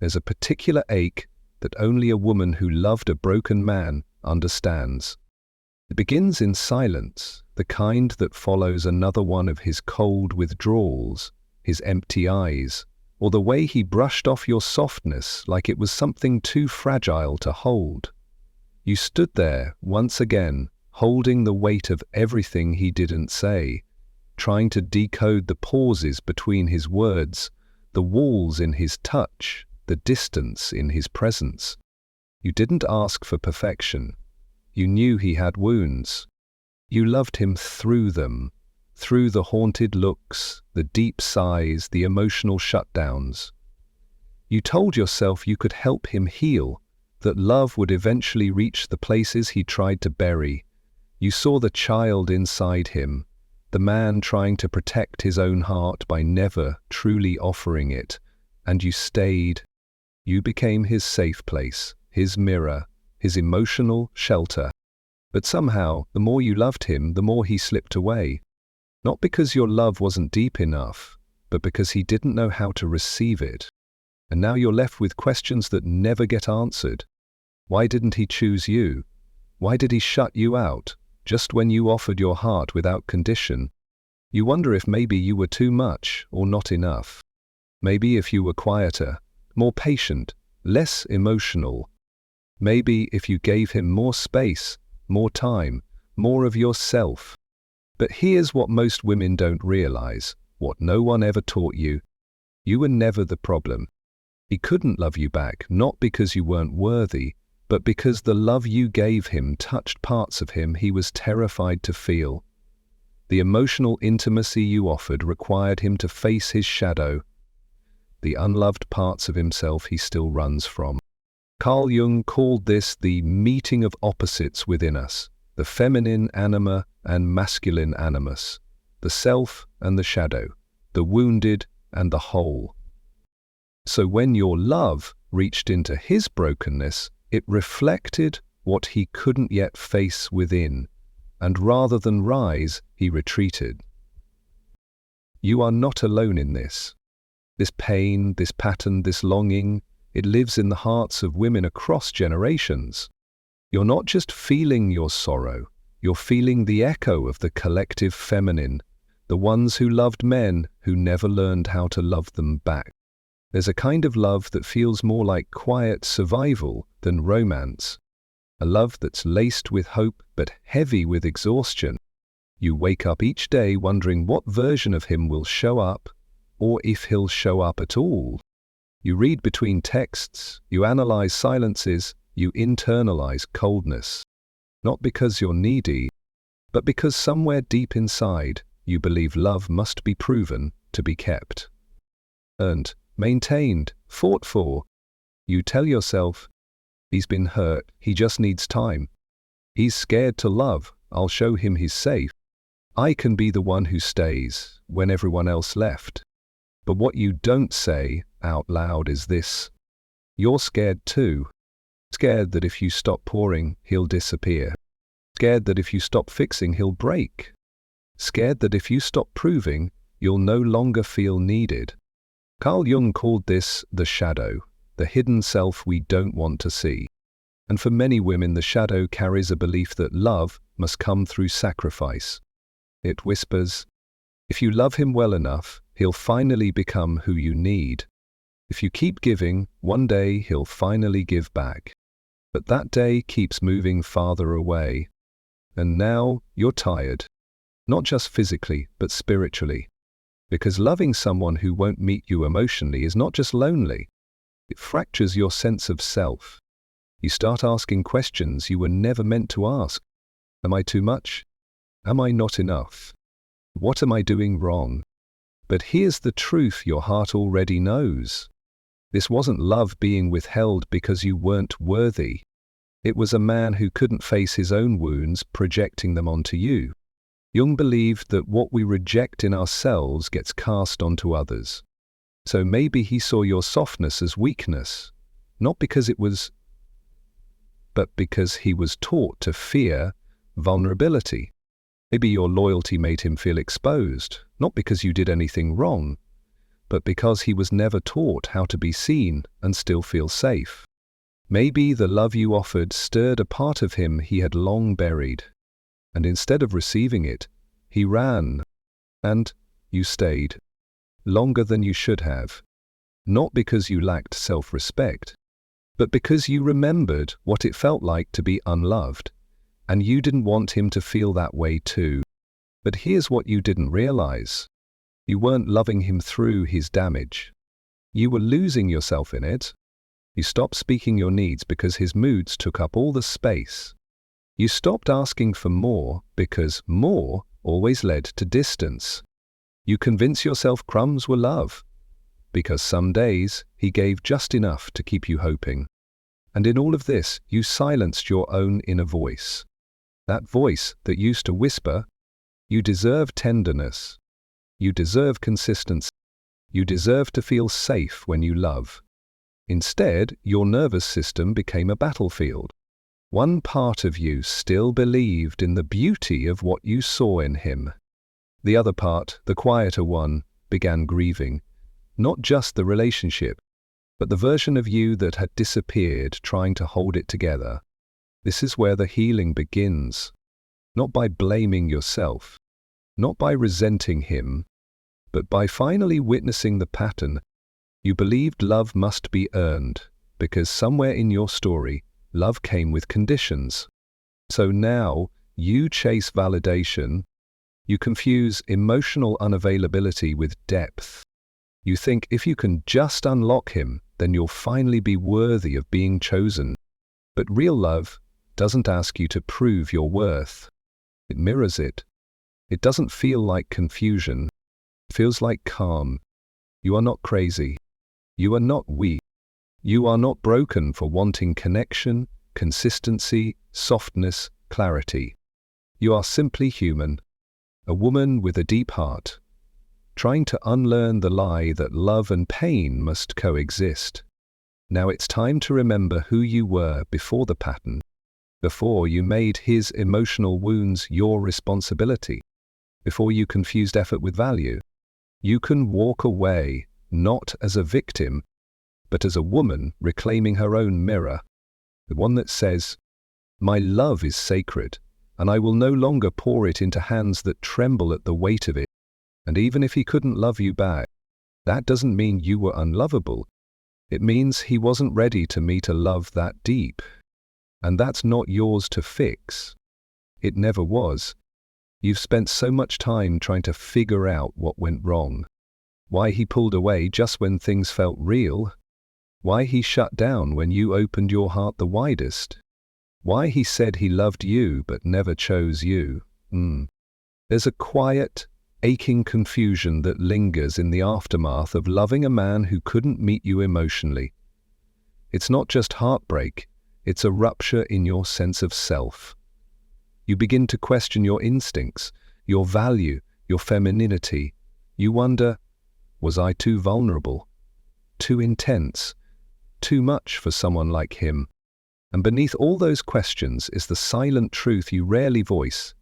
There's a particular ache that only a woman who loved a broken man understands. It begins in silence, the kind that follows another one of his cold withdrawals, his empty eyes, or the way he brushed off your softness like it was something too fragile to hold. You stood there, once again, holding the weight of everything he didn't say, trying to decode the pauses between his words, the walls in his touch, the distance in his presence. You didn't ask for perfection. You knew he had wounds. You loved him through them, through the haunted looks, the deep sighs, the emotional shutdowns. You told yourself you could help him heal, that love would eventually reach the places he tried to bury. You saw the child inside him, the man trying to protect his own heart by never truly offering it, and you stayed. You became his safe place, his mirror, his emotional shelter. But somehow, the more you loved him, the more he slipped away. Not because your love wasn't deep enough, but because he didn't know how to receive it. And now you're left with questions that never get answered. Why didn't he choose you? Why did he shut you out, just when you offered your heart without condition? You wonder if maybe you were too much or not enough. Maybe if you were quieter, more patient, less emotional. Maybe if you gave him more space, more time, more of yourself. But here's what most women don't realize, what no one ever taught you. You were never the problem. He couldn't love you back, not because you weren't worthy, but because the love you gave him touched parts of him he was terrified to feel. The emotional intimacy you offered required him to face his shadow, the unloved parts of himself he still runs from. Carl Jung called this the meeting of opposites within us, the feminine anima and masculine animus, the self and the shadow, the wounded and the whole. So when your love reached into his brokenness, it reflected what he couldn't yet face within, and rather than rise, he retreated. You are not alone in this. This pain, this pattern, this longing, it lives in the hearts of women across generations. You're not just feeling your sorrow, you're feeling the echo of the collective feminine, the ones who loved men who never learned how to love them back. There's a kind of love that feels more like quiet survival than romance, a love that's laced with hope but heavy with exhaustion. You wake up each day wondering what version of him will show up, or if he'll show up at all. You read between texts, you analyze silences, you internalize coldness. Not because you're needy, but because somewhere deep inside, you believe love must be proven to be kept. Earned, maintained, fought for. You tell yourself, he's been hurt, he just needs time. He's scared to love, I'll show him he's safe. I can be the one who stays when everyone else left. But what you don't say out loud is this. You're scared too. Scared that if you stop pouring, he'll disappear. Scared that if you stop fixing, he'll break. Scared that if you stop proving, you'll no longer feel needed. Carl Jung called this the shadow, the hidden self we don't want to see. And for many women, the shadow carries a belief that love must come through sacrifice. It whispers, if you love him well enough, he'll finally become who you need. If you keep giving, one day he'll finally give back. But that day keeps moving farther away. And now you're tired. Not just physically, but spiritually. Because loving someone who won't meet you emotionally is not just lonely. It fractures your sense of self. You start asking questions you were never meant to ask. Am I too much? Am I not enough? What am I doing wrong? But here's the truth your heart already knows. This wasn't love being withheld because you weren't worthy. It was a man who couldn't face his own wounds, projecting them onto you. Jung believed that what we reject in ourselves gets cast onto others. So maybe he saw your softness as weakness, not because it was, but because he was taught to fear vulnerability. Maybe your loyalty made him feel exposed, not because you did anything wrong, but because he was never taught how to be seen and still feel safe. Maybe the love you offered stirred a part of him he had long buried, and instead of receiving it, he ran, and you stayed, longer than you should have, not because you lacked self-respect, but because you remembered what it felt like to be unloved, and you didn't want him to feel that way too. But here's what you didn't realize. You weren't loving him through his damage. You were losing yourself in it. You stopped speaking your needs because his moods took up all the space. You stopped asking for more because more always led to distance. You convince yourself crumbs were love, because some days he gave just enough to keep you hoping. And in all of this, you silenced your own inner voice. That voice that used to whisper, "You deserve tenderness. You deserve consistency. You deserve to feel safe when you love." Instead, your nervous system became a battlefield. One part of you still believed in the beauty of what you saw in him. The other part, the quieter one, began grieving, not just the relationship, but the version of you that had disappeared trying to hold it together. This is where the healing begins, not by blaming yourself, not by resenting him, but by finally witnessing the pattern. You believed love must be earned, because somewhere in your story, love came with conditions. So now, you chase validation. You confuse emotional unavailability with depth. You think if you can just unlock him, then you'll finally be worthy of being chosen. But real love doesn't ask you to prove your worth. It mirrors it. It doesn't feel like confusion. It feels like calm. You are not crazy. You are not weak. You are not broken for wanting connection, consistency, softness, clarity. You are simply human. A woman with a deep heart, trying to unlearn the lie that love and pain must coexist. Now it's time to remember who you were before the pattern, before you made his emotional wounds your responsibility, before you confused effort with value. You can walk away, not as a victim, but as a woman reclaiming her own mirror, the one that says, "My love is sacred, and I will no longer pour it into hands that tremble at the weight of it." And even if he couldn't love you back, that doesn't mean you were unlovable. It means he wasn't ready to meet a love that deep. And that's not yours to fix. It never was. You've spent so much time trying to figure out what went wrong. Why he pulled away just when things felt real. Why he shut down when you opened your heart the widest. Why he said he loved you but never chose you. There's a quiet, aching confusion that lingers in the aftermath of loving a man who couldn't meet you emotionally. It's not just heartbreak, it's a rupture in your sense of self. You begin to question your instincts, your value, your femininity. You wonder, was I too vulnerable? Too intense? Too much for someone like him? And beneath all those questions is the silent truth you rarely voice.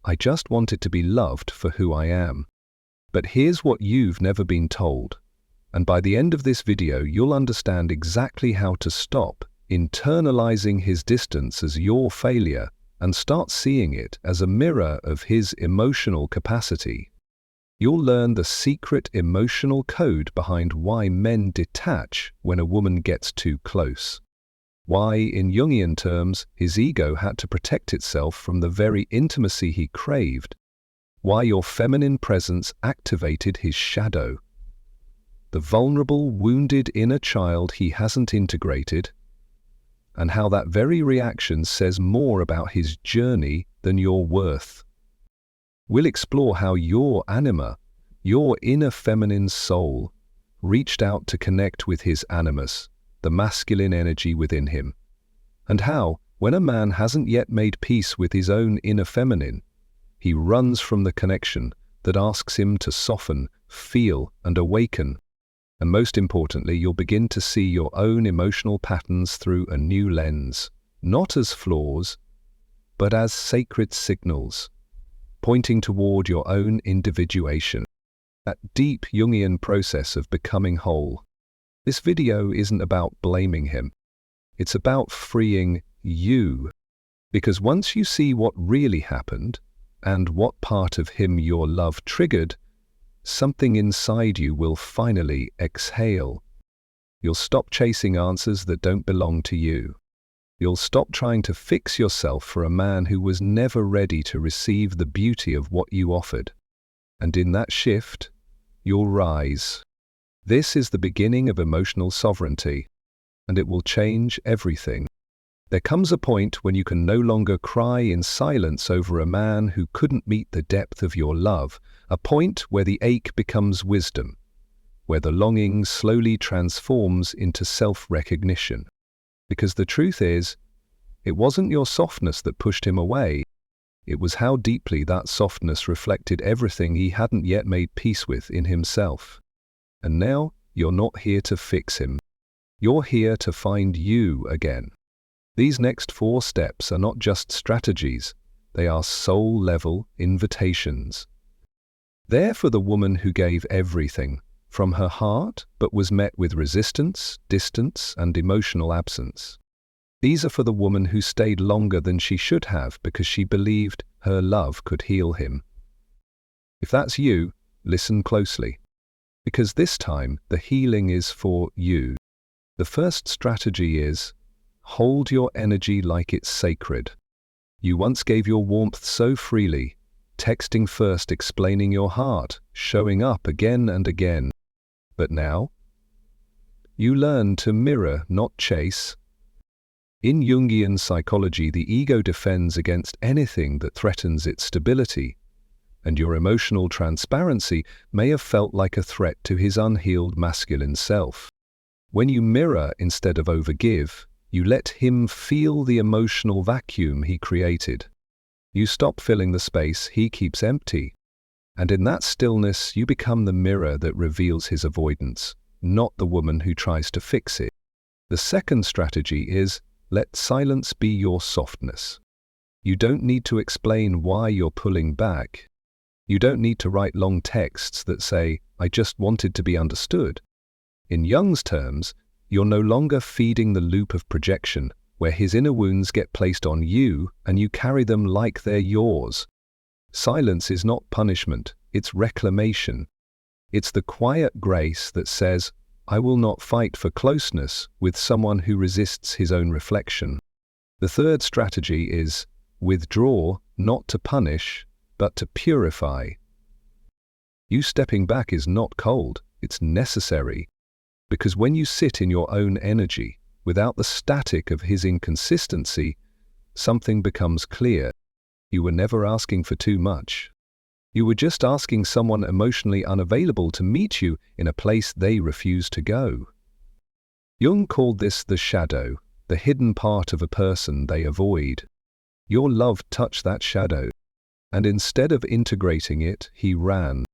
I just wanted to be loved for who I am. But here's what you've never been told. And by the end of this video, you'll understand exactly how to stop internalizing his distance as your failure and start seeing it as a mirror of his emotional capacity. You'll learn the secret emotional code behind why men detach when a woman gets too close. Why, in Jungian terms, his ego had to protect itself from the very intimacy he craved. Why your feminine presence activated his shadow. The vulnerable, wounded inner child he hasn't integrated. And how that very reaction says more about his journey than your worth. We'll explore how your anima, your inner feminine soul, reached out to connect with his animus, the masculine energy within him, and how, when a man hasn't yet made peace with his own inner feminine, he runs from the connection that asks him to soften, feel, and awaken. And most importantly, you'll begin to see your own emotional patterns through a new lens, not as flaws, but as sacred signals, pointing toward your own individuation. That deep Jungian process of becoming whole. This video isn't about blaming him. It's about freeing you. Because once you see what really happened, and what part of him your love triggered, something inside you will finally exhale. You'll stop chasing answers that don't belong to you. You'll stop trying to fix yourself for a man who was never ready to receive the beauty of what you offered. And in that shift, you'll rise. This is the beginning of emotional sovereignty, and it will change everything. There comes a point when you can no longer cry in silence over a man who couldn't meet the depth of your love, a point where the ache becomes wisdom, where the longing slowly transforms into self-recognition. Because the truth is, it wasn't your softness that pushed him away. It was how deeply that softness reflected everything he hadn't yet made peace with in himself. And now, you're not here to fix him. You're here to find you again. These next 4 steps are not just strategies, they are soul-level invitations. They're for the woman who gave everything, from her heart, but was met with resistance, distance, and emotional absence. These are for the woman who stayed longer than she should have because she believed her love could heal him. If that's you, listen closely. Because this time, the healing is for you. The first strategy is, hold your energy like it's sacred. You once gave your warmth so freely, texting first, explaining your heart, showing up again and again. But now, you learn to mirror, not chase. In Jungian psychology, the ego defends against anything that threatens its stability, and your emotional transparency may have felt like a threat to his unhealed masculine self. When you mirror instead of overgive, you let him feel the emotional vacuum he created. You stop filling the space he keeps empty. And in that stillness, you become the mirror that reveals his avoidance, not the woman who tries to fix it. The second strategy is, let silence be your softness. You don't need to explain why you're pulling back. You don't need to write long texts that say, "I just wanted to be understood." In Jung's terms, you're no longer feeding the loop of projection, where his inner wounds get placed on you and you carry them like they're yours. Silence is not punishment, it's reclamation. It's the quiet grace that says, I will not fight for closeness with someone who resists his own reflection. The third strategy is, withdraw, not to punish, but to purify. You stepping back is not cold, it's necessary. Because when you sit in your own energy, without the static of his inconsistency, something becomes clear. You were never asking for too much. You were just asking someone emotionally unavailable to meet you in a place they refuse to go. Jung called this the shadow, the hidden part of a person they avoid. Your love touched that shadow, and instead of integrating it, he ran.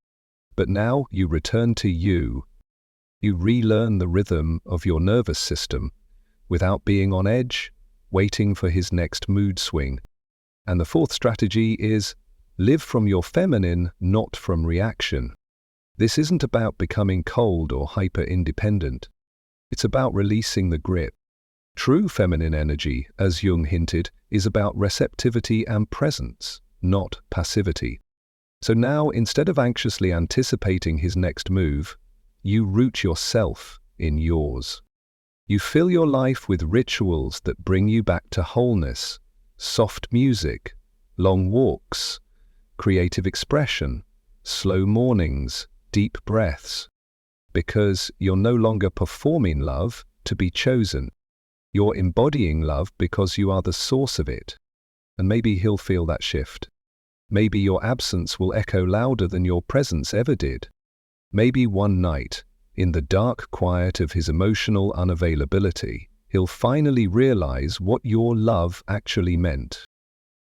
But now you return to you. You relearn the rhythm of your nervous system, without being on edge, waiting for his next mood swing. And the fourth strategy is, live from your feminine, not from reaction. This isn't about becoming cold or hyper-independent. It's about releasing the grip. True feminine energy, as Jung hinted, is about receptivity and presence, not passivity. So now, instead of anxiously anticipating his next move, you root yourself in yours. You fill your life with rituals that bring you back to wholeness, soft music, long walks, creative expression, slow mornings, deep breaths. Because you're no longer performing love to be chosen. You're embodying love because you are the source of it. And maybe he'll feel that shift. Maybe your absence will echo louder than your presence ever did. Maybe one night, in the dark quiet of his emotional unavailability, he'll finally realize what your love actually meant.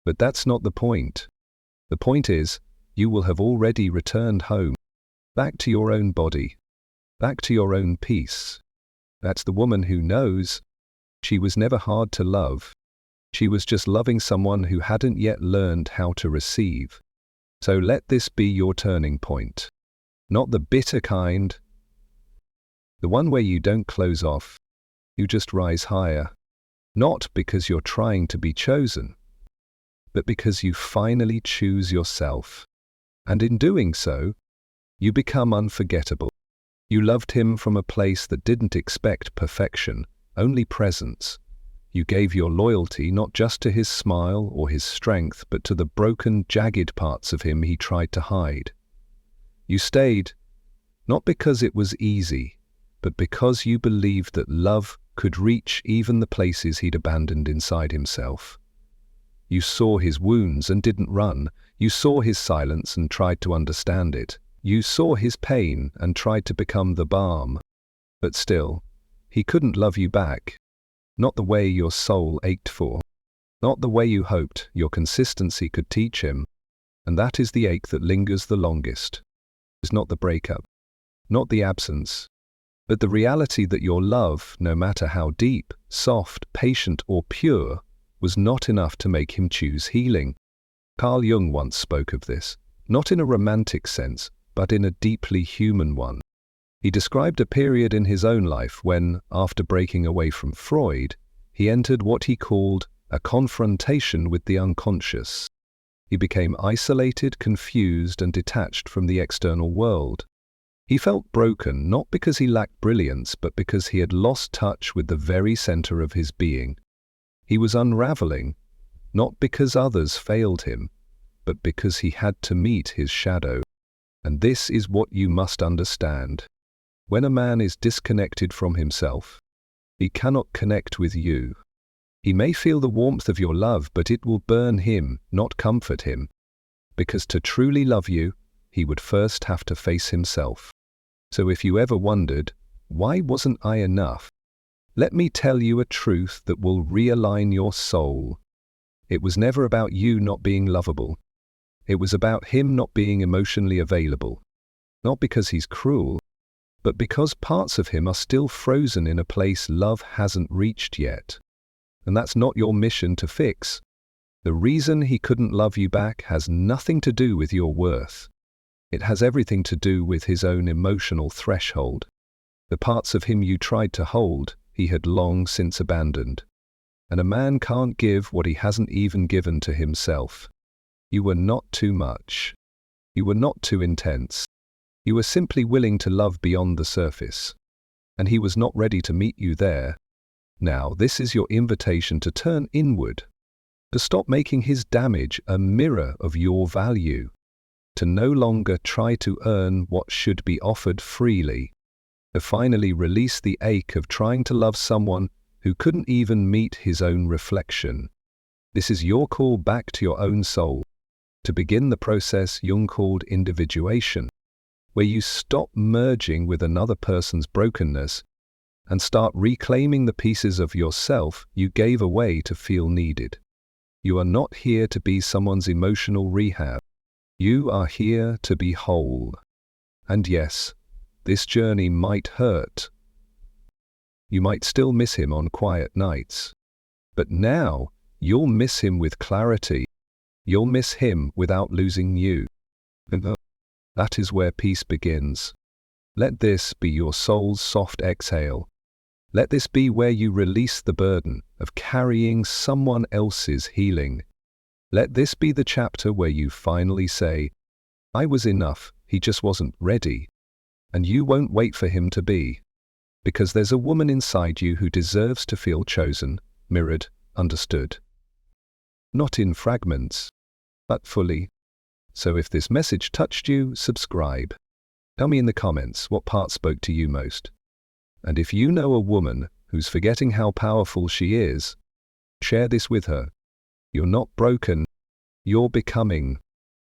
But that's not the point. The point is, you will have already returned home, back to your own body, back to your own peace. That's the woman who knows. She was never hard to love. She was just loving someone who hadn't yet learned how to receive. So let this be your turning point. Not the bitter kind, the one where you don't close off, you just rise higher. Not because you're trying to be chosen, but because you finally choose yourself. And in doing so, you become unforgettable. You loved him from a place that didn't expect perfection, only presence. You gave your loyalty not just to his smile or his strength, but to the broken, jagged parts of him he tried to hide. You stayed, not because it was easy, but because you believed that love could reach even the places he'd abandoned inside himself. You saw his wounds and didn't run. You saw his silence and tried to understand it. You saw his pain and tried to become the balm. But still, he couldn't love you back. Not the way your soul ached for. Not the way you hoped your consistency could teach him. And that is the ache that lingers the longest. It's not the breakup, not the absence, but the reality that your love, no matter how deep, soft, patient, or pure, was not enough to make him choose healing. Carl Jung once spoke of this, not in a romantic sense, but in a deeply human one. He described a period in his own life when, after breaking away from Freud, he entered what he called a confrontation with the unconscious. He became isolated, confused, and detached from the external world. He felt broken not because he lacked brilliance, but because he had lost touch with the very center of his being. He was unraveling, not because others failed him, but because he had to meet his shadow. And this is what you must understand. When a man is disconnected from himself, he cannot connect with you. He may feel the warmth of your love, but it will burn him, not comfort him. Because to truly love you, he would first have to face himself. So if you ever wondered, why wasn't I enough? Let me tell you a truth that will realign your soul. It was never about you not being lovable. It was about him not being emotionally available. Not because he's cruel, but because parts of him are still frozen in a place love hasn't reached yet. And that's not your mission to fix. The reason he couldn't love you back has nothing to do with your worth. It has everything to do with his own emotional threshold. The parts of him you tried to hold, he had long since abandoned. And a man can't give what he hasn't even given to himself. You were not too much. You were not too intense. You were simply willing to love beyond the surface. And he was not ready to meet you there. Now, this is your invitation to turn inward, to stop making his damage a mirror of your value, to no longer try to earn what should be offered freely, to finally release the ache of trying to love someone who couldn't even meet his own reflection. This is your call back to your own soul, to begin the process Jung called individuation, where you stop merging with another person's brokenness and start reclaiming the pieces of yourself you gave away to feel needed. You are not here to be someone's emotional rehab. You are here to be whole. And yes, this journey might hurt. You might still miss him on quiet nights. But now, you'll miss him with clarity. You'll miss him without losing you. And that is where peace begins. Let this be your soul's soft exhale. Let this be where you release the burden of carrying someone else's healing. Let this be the chapter where you finally say, I was enough, he just wasn't ready. And you won't wait for him to be. Because there's a woman inside you who deserves to feel chosen, mirrored, understood. Not in fragments, but fully. So if this message touched you, subscribe. Tell me in the comments what part spoke to you most. And if you know a woman who's forgetting how powerful she is, share this with her. You're not broken, you're becoming.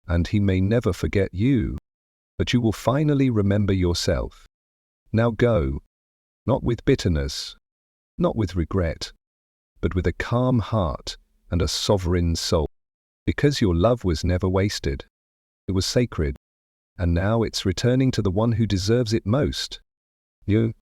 And he may never forget you, but you will finally remember yourself. Now go, not with bitterness, not with regret, but with a calm heart and a sovereign soul. Because your love was never wasted. It was sacred. And now it's returning to the one who deserves it most. You.